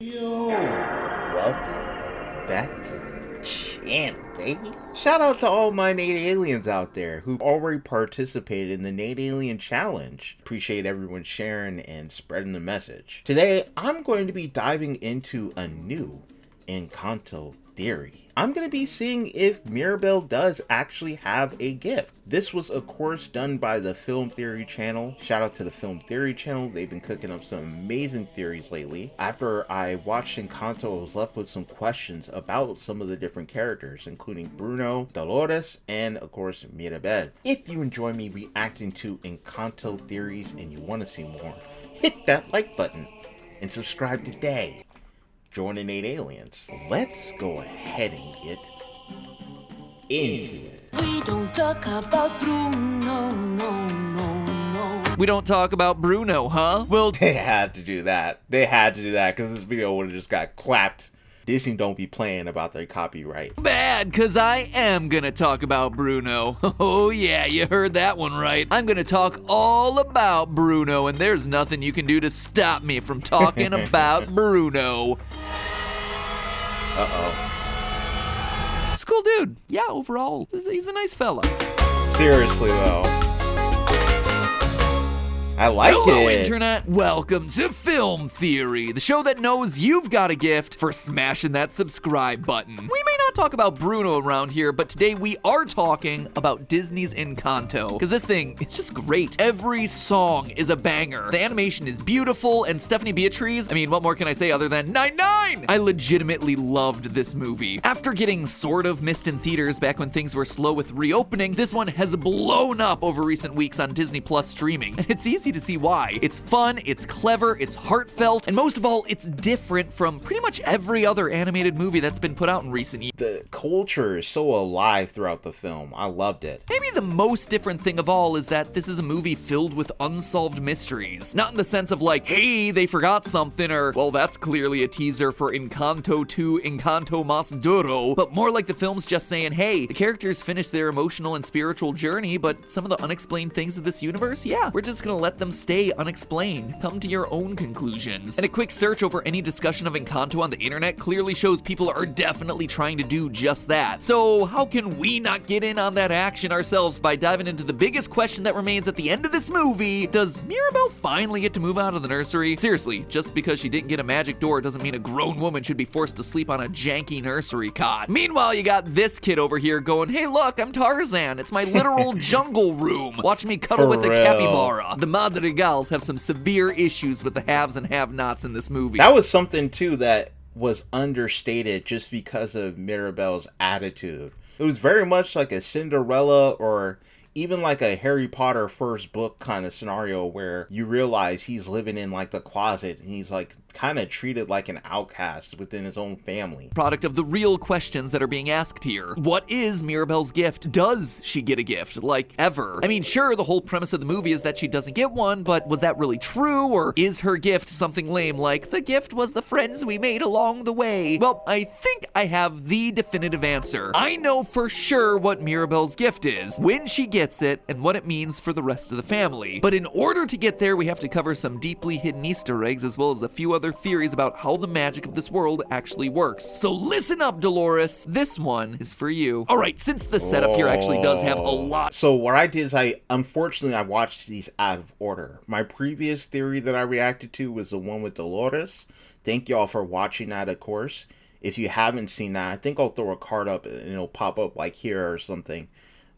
Yo, welcome back to the channel, baby. Shout out to all my Nate Aliens out there who've already participated in the Nate Alien Challenge. Appreciate everyone sharing and spreading the message. Today, I'm going to be diving into a new Encanto theory. I'm going to be seeing if Mirabel does actually have a gift. This was, of course, done by the Film Theory channel. Shout out to the Film Theory channel. They've been cooking up some amazing theories lately. After I watched Encanto, I was left with some questions about some of the different characters, including Bruno, Dolores, and, of course, Mirabel. If you enjoy me reacting to Encanto theories and you want to see more, hit that like button and subscribe today. Join the Nate Aliens. Let's go ahead and get into it. We don't talk about Bruno, no. We don't talk about Bruno, huh? Well, They had to do that. They had to do that because this video would have just got clapped. Disney don't be playing about their copyright. bad, cause I am gonna talk about Bruno. Oh yeah, you heard that one right. I'm gonna talk all about Bruno, and there's nothing you can do to stop me from talking about Bruno. Uh-oh. He's a cool dude. Yeah, overall, he's a nice fella. Seriously, though. I like Hello, it. Internet. Welcome to Film Theory, the show that knows you've got a gift for smashing that subscribe button. We may not talk about Bruno around here, but today we are talking about Disney's Encanto, because this thing, it's just great. Every song is a banger. The animation is beautiful, and Stephanie Beatriz, I mean, what more can I say other than 9-9? I legitimately loved this movie. After getting sort of missed in theaters back when things were slow with reopening, this one has blown up over recent weeks on Disney Plus streaming, and it's easy to see why. It's fun, it's clever, it's heartfelt, and most of all, it's different from pretty much every other animated movie that's been put out in recent years. The culture is so alive throughout the film. I loved it. Maybe the most different thing of all is that this is a movie filled with unsolved mysteries. Not in the sense of like, hey, they forgot something, or, well, that's clearly a teaser for Encanto 2 Encanto Más Duro, but more like the film's just saying, hey, the characters finished their emotional and spiritual journey, but some of the unexplained things of this universe, yeah, we're just gonna let them stay unexplained. Come to your own conclusions. And a quick search over any discussion of Encanto on the internet clearly shows people are definitely trying to do just that. So how can we not get in on that action ourselves by diving into the biggest question that remains at the end of this movie? Does Mirabel finally get to move out of the nursery? Seriously, just because she didn't get a magic door doesn't mean a grown woman should be forced to sleep on a janky nursery cot. Meanwhile, you got this kid over here going, hey look, I'm Tarzan. It's my literal jungle room. Watch me cuddle For with a real. capybara. The Madrigals have some severe issues with the haves and have-nots in this movie. That was something, too, that was understated just because of Mirabel's attitude. It was very much like a Cinderella or even like a Harry Potter first book kind of scenario where you realize he's living in like the closet and he's like kind of treated like an outcast within his own family. Product of the real questions that are being asked here. What is Mirabel's gift? Does she get a gift? Like, ever? I mean, sure, the whole premise of the movie is that she doesn't get one, but was that really true? Or is her gift something lame like, the gift was the friends we made along the way? Well, I think I have the definitive answer. I know for sure what Mirabel's gift is, when she gets it, and what it means for the rest of the family. But in order to get there, we have to cover some deeply hidden Easter eggs, as well as a few other theories about how the magic of this world actually works. So listen up, Dolores. This one is for you. All right, since the setup here actually does have a lot. So what I did is I watched these out of order. My previous theory that I reacted to was the one with Dolores. Thank y'all for watching that, of course. If you haven't seen that, I think I'll throw a card up and it'll pop up like here or something.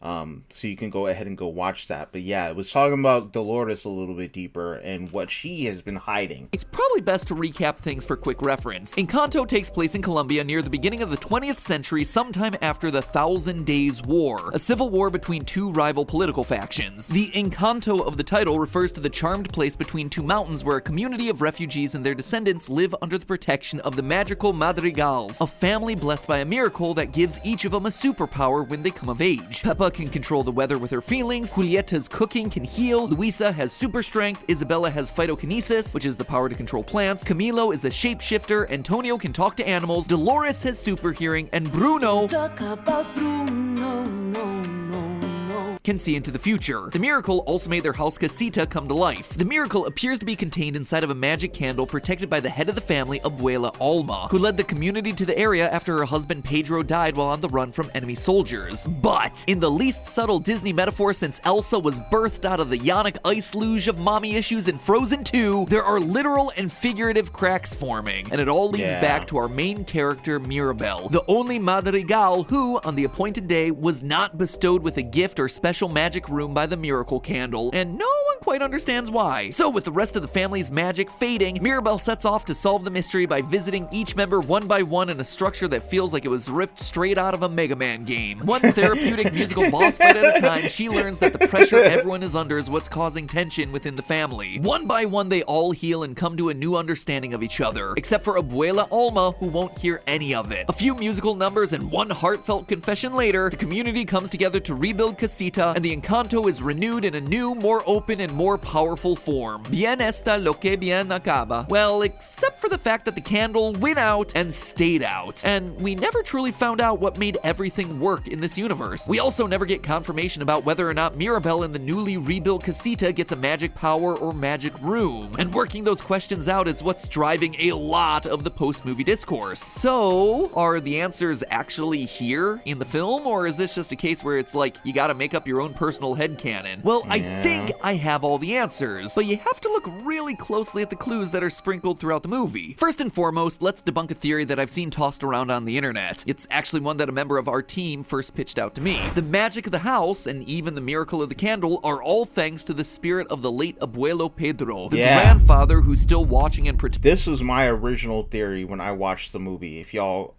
So you can go ahead and go watch that. But yeah, it was talking about Dolores a little bit deeper and what she has been hiding. It's probably best to recap things for quick reference. Encanto takes place in Colombia near the beginning of the 20th century, sometime after the Thousand Days War, a civil war between two rival political factions. The Encanto of the title refers to the charmed place between two mountains where a community of refugees and their descendants live under the protection of the magical Madrigals, a family blessed by a miracle that gives each of them a superpower when they come of age. Peppa can control the weather with her feelings, Julieta's cooking can heal, Luisa has super strength, Isabella has phytokinesis, which is the power to control plants, Camilo is a shapeshifter, Antonio can talk to animals, Dolores has super hearing, and Bruno... Talk about Bruno, no. can see into the future. The miracle also made their house casita come to life. The miracle appears to be contained inside of a magic candle protected by the head of the family, Abuela Alma, who led the community to the area after her husband Pedro died while on the run from enemy soldiers. But in the least subtle Disney metaphor since Elsa was birthed out of the Yonic ice luge of mommy issues in Frozen 2, there are literal and figurative cracks forming, and it all leads back to our main character Mirabel, the only Madrigal who, on the appointed day, was not bestowed with a gift or special magic room by the miracle candle, and no one quite understands why. So with the rest of the family's magic fading, Mirabel sets off to solve the mystery by visiting each member one by one in a structure that feels like it was ripped straight out of a Mega Man game. One therapeutic musical boss fight at a time, she learns that the pressure everyone is under is what's causing tension within the family. One by one, they all heal and come to a new understanding of each other, except for Abuela Alma, who won't hear any of it. A few musical numbers and one heartfelt confession later, the community comes together to rebuild Casita, and the Encanto is renewed in a new, more open, and more powerful form. Bien está lo que bien acaba. Well, except for the fact that the candle went out and stayed out, and we never truly found out what made everything work in this universe. We also never get confirmation about whether or not Mirabel in the newly rebuilt Casita gets a magic power or magic room, and working those questions out is what's driving a lot of the post-movie discourse. So, are the answers actually here in the film, or is this just a case where it's like, you gotta make up your own personal headcanon? Well, I think I have all the answers, but you have to look really closely at the clues that are sprinkled throughout the movie. First and foremost, let's debunk a theory that I've seen tossed around on the internet. It's actually one that a member of our team first pitched out to me. The magic of the house, and even the miracle of the candle, are all thanks to the spirit of the late Abuelo Pedro, the grandfather who's still watching and protecting. This is my original theory when I watched the movie. If y'all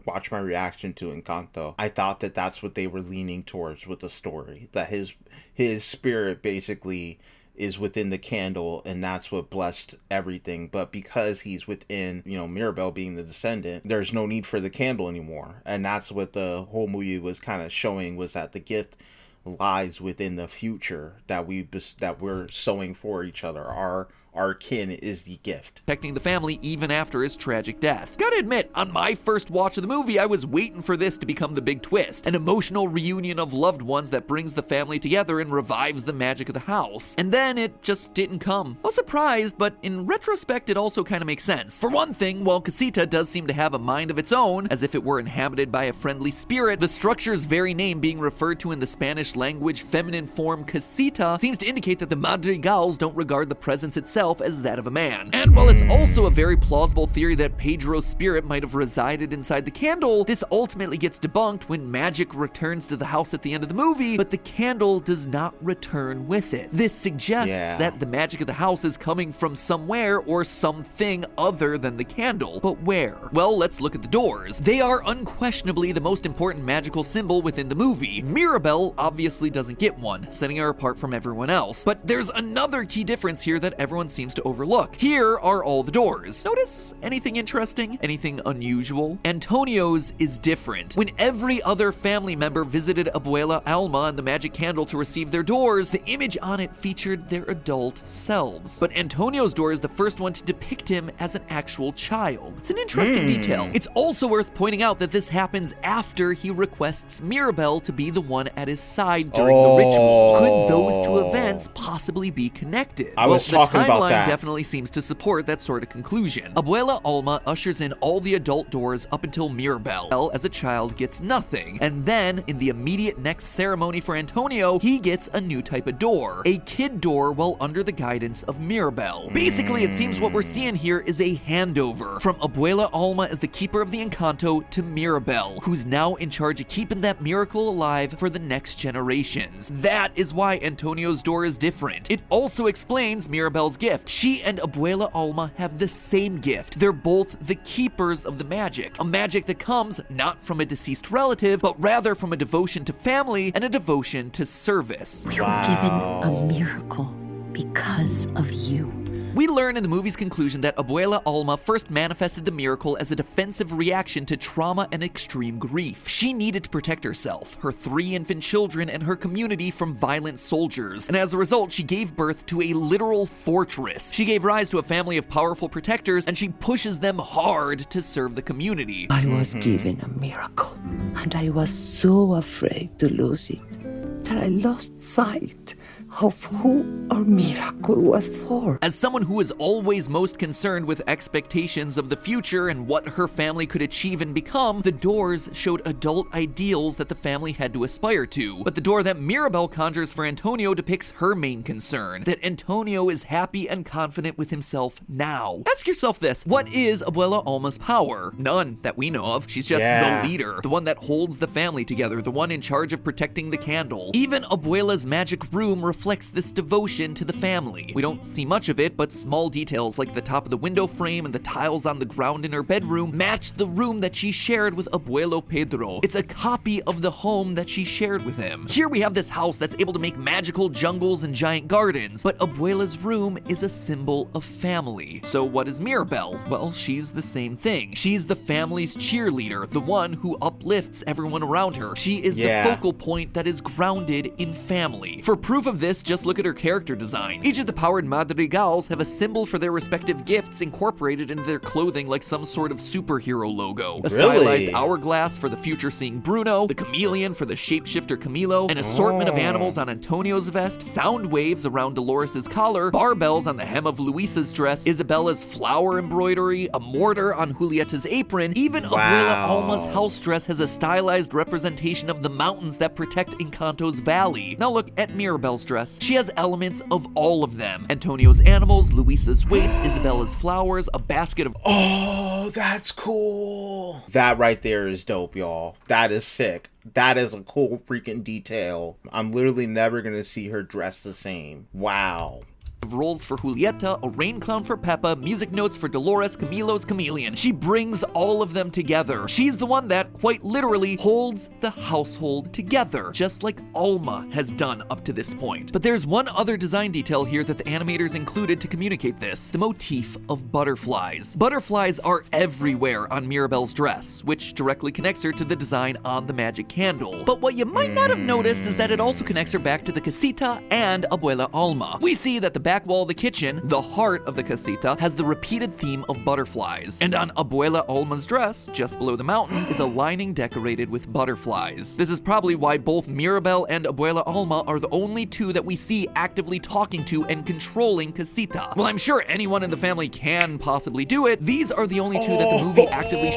watch my reaction to Encanto, I thought that that's what they were leaning towards with the story. That his spirit basically is within the candle, and that's what blessed everything. But because he's within, Mirabel being the descendant, there's no need for the candle anymore. And that's what the whole movie was kind of showing, was that the gift lies within the future that we're sowing for each other. Our kin is the gift. Protecting the family even after his tragic death. Gotta admit, on my first watch of the movie, I was waiting for this to become the big twist. An emotional reunion of loved ones that brings the family together and revives the magic of the house. And then it just didn't come. I was surprised, but in retrospect, it also kind of makes sense. For one thing, while Casita does seem to have a mind of its own, as if it were inhabited by a friendly spirit, the structure's very name being referred to in the Spanish language feminine form Casita seems to indicate that the Madrigals don't regard the presence itself as that of a man. And while it's also a very plausible theory that Pedro's spirit might have resided inside the candle, this ultimately gets debunked when magic returns to the house at the end of the movie, but the candle does not return with it. This suggests that the magic of the house is coming from somewhere or something other than the candle. But where? Well, let's look at the doors. They are unquestionably the most important magical symbol within the movie. Mirabel obviously doesn't get one, setting her apart from everyone else. But there's another key difference here that everyone seems to overlook. Here are all the doors. Notice anything interesting? Anything unusual? Antonio's is different. When every other family member visited Abuela Alma and the magic candle to receive their doors, the image on it featured their adult selves. But Antonio's door is the first one to depict him as an actual child. It's an interesting detail. It's also worth pointing out that this happens after he requests Mirabel to be the one at his side during the ritual. Could those two events possibly be connected? I was talking about that. Definitely seems to support that sort of conclusion. Abuela Alma ushers in all the adult doors up until Mirabel, as a child, gets nothing. And then, in the immediate next ceremony for Antonio, he gets a new type of door. A kid door while under the guidance of Mirabel. Basically, it seems what we're seeing here is a handover from Abuela Alma as the keeper of the Encanto to Mirabel, who's now in charge of keeping that miracle alive for the next generations. That is why Antonio's door is different. It also explains Mirabel's gift. She and Abuela Alma have the same gift. They're both the keepers of the magic. A magic that comes not from a deceased relative, but rather from a devotion to family and a devotion to service. We were given a miracle because of you. We learn in the movie's conclusion that Abuela Alma first manifested the miracle as a defensive reaction to trauma and extreme grief. She needed to protect herself, her 3 infant children, and her community from violent soldiers, and as a result, she gave birth to a literal fortress. She gave rise to a family of powerful protectors, and she pushes them hard to serve the community. I was given a miracle, and I was so afraid to lose it that I lost sight of who our miracle was for. As someone who is always most concerned with expectations of the future and what her family could achieve and become, the doors showed adult ideals that the family had to aspire to. But the door that Mirabel conjures for Antonio depicts her main concern, that Antonio is happy and confident with himself now. Ask yourself this, what is Abuela Alma's power? None that we know of. She's just the leader, the one that holds the family together, the one in charge of protecting the candle. Even Abuela's magic room reflects this devotion to the family. We don't see much of it, but small details like the top of the window frame and the tiles on the ground in her bedroom match the room that she shared with Abuelo Pedro. It's a copy of the home that she shared with him. Here we have this house that's able to make magical jungles and giant gardens, but Abuela's room is a symbol of family. So what is Mirabel? Well, she's the same thing. She's the family's cheerleader, the one who uplifts everyone around her. She is the focal point that is grounded in family. For proof of this, just look at her character design. Each of the powered madrigals have a symbol for their respective gifts incorporated into their clothing like some sort of superhero logo. A stylized hourglass for the future-seeing Bruno, the chameleon for the shapeshifter Camilo, an assortment of animals on Antonio's vest, sound waves around Dolores's collar, barbells on the hem of Luisa's dress, Isabella's flower embroidery, a mortar on Julieta's apron. Even Abuela Alma's house dress has a stylized representation of the mountains that protect Encanto's valley. Now look at Mirabel's dress. She has elements of all of them. Antonio's animals, Luisa's weights, Isabella's flowers, a basket of— Oh, that's cool. That right there is dope, y'all. That is sick. That is a cool freaking detail. I'm literally never gonna see her dressed the same. Wow. Rolls for Julieta, a rain clown for Peppa, music notes for Dolores, Camilo's chameleon. She brings all of them together. She's the one that, quite literally, holds the household together, just like Alma has done up to this point. But there's one other design detail here that the animators included to communicate this, the motif of butterflies. Butterflies are everywhere on Mirabel's dress, which directly connects her to the design on the magic candle. But what you might not have noticed is that it also connects her back to the casita and Abuela Alma. We see that the back wall of the kitchen, the heart of the casita, has the repeated theme of butterflies. And on Abuela Alma's dress, just below the mountains, is a lining decorated with butterflies. This is probably why both Mirabel and Abuela Alma are the only two that we see actively talking to and controlling casita. Well, I'm sure anyone in the family can possibly do it. These are the only two that the movie actively—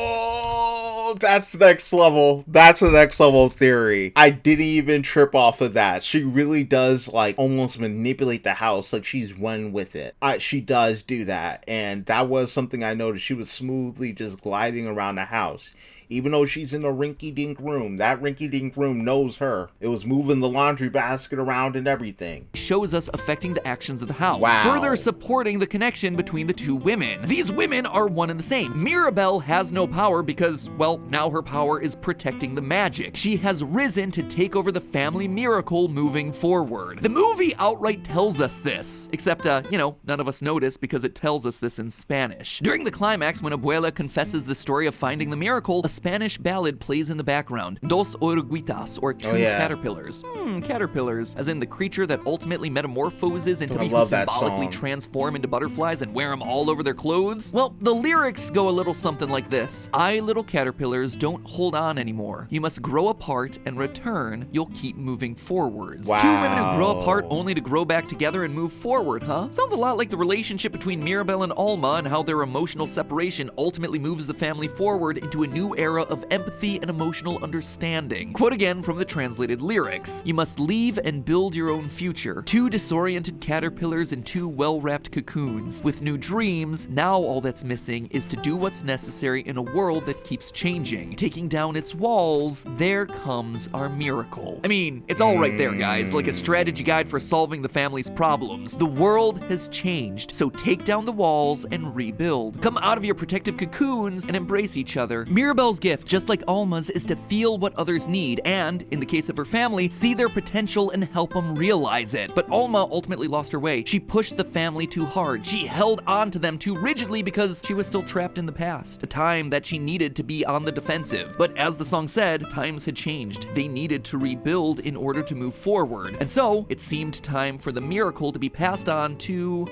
That's next level. That's the next level theory. I didn't even trip off of that. She really does like almost manipulate the house like she's one with it. She does do that. And that was something I noticed. She was smoothly just gliding around the house. Even though she's in a rinky-dink room, that rinky-dink room knows her. It was moving the laundry basket around and everything. Shows us affecting the actions of the house, wow, further supporting the connection between the two women. These women are one and the same. Mirabel has no power because, well, now her power is protecting the magic. She has risen to take over the family miracle moving forward. The movie outright tells us this, except, none of us notice because it tells us this in Spanish. During the climax, when Abuela confesses the story of finding the miracle, a Spanish ballad plays in the background. Dos oruguitas, or two caterpillars. Caterpillars, as in the creature that ultimately metamorphoses into people who symbolically transform into butterflies and wear them all over their clothes. Well, the lyrics go a little something like this. I, little caterpillars, don't hold on anymore. You must grow apart and return. You'll keep moving forwards. Wow. Two women who grow apart only to grow back together and move forward, huh? Sounds a lot like the relationship between Mirabel and Alma and how their emotional separation ultimately moves the family forward into a new era of empathy and emotional understanding. Quote again from the translated lyrics. You must leave and build your own future. Two disoriented caterpillars in two well-wrapped cocoons. With new dreams, now all that's missing is to do what's necessary in a world that keeps changing. Taking down its walls, there comes our miracle. I mean, it's all right there, guys, like a strategy guide for solving the family's problems. The world has changed, so take down the walls and rebuild. Come out of your protective cocoons and embrace each other. Mirabel's gift, just like Alma's, is to feel what others need and, in the case of her family, see their potential and help them realize it. But Alma ultimately lost her way. She pushed the family too hard. She held on to them too rigidly because she was still trapped in the past, a time that she needed to be on the defensive. But as the song said, times had changed. They needed to rebuild in order to move forward. And so, it seemed time for the miracle to be passed on to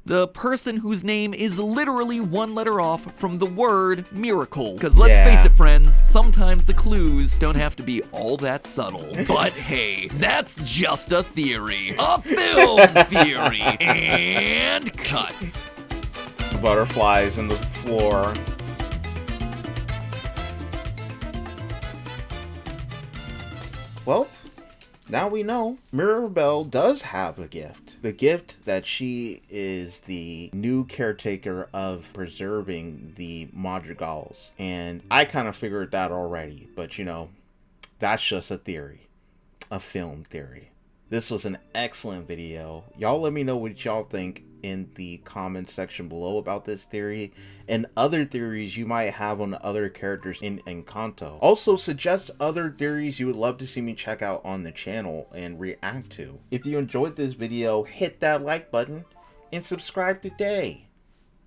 The person whose name is literally one letter off from the word miracle. Because let's face it, friends, sometimes the clues don't have to be all that subtle. But hey, that's just a theory. A film theory. And cut. Butterflies in the floor. Well, now we know Mirabel does have a gift. The gift that she is the new caretaker of preserving the madrigals. And I kind of figured that already, but you know, that's just a theory. A film theory. This was an excellent video. Y'all let me know what y'all think in the comment section below about this theory and other theories you might have on other characters in Encanto. Also suggest other theories you would love to see me check out on the channel and react to. If you enjoyed this video, hit that like button and subscribe today.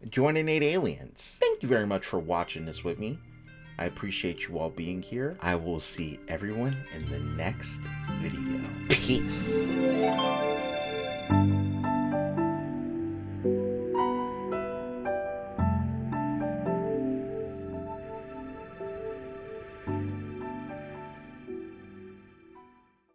Join Innate Aliens. Thank you very much for watching this with me. I appreciate you all being here. I will see everyone in the next video. Peace.